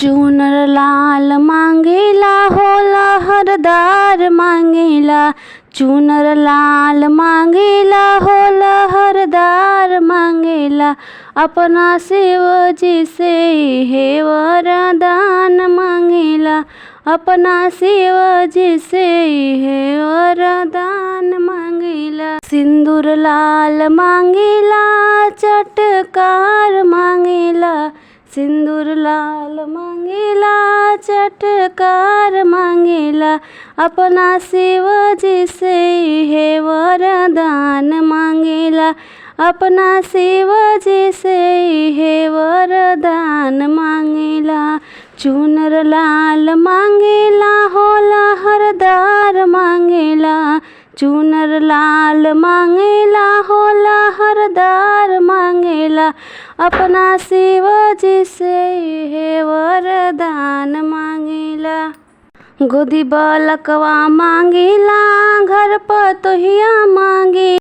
चूनर लाल मांगेला हो लहरदार मांगेला। चूनर लाल मांगेला हो लहरदार मांगेला। अपना शिव जी से है वरदान मांगेला। अपना शिव जी से है वरदान मांगेला। सिंदूर लाल मांगेला चटकार मांगेला। सिंदूर लाल मांगेला चटकार मांगेला। अपना शिव जी से है वरदान मांगेला। अपना शिव जी से है वरदान मांगेला। चूनर लाल मांगेला हो लहरदार मांगेला। चूनर लाल मांगेला हो लहरदार मांगेला। अपना शिव जी से है वरदान मांगेला। गोदी बालकवा मांगेला घर पतोहिया मांगे।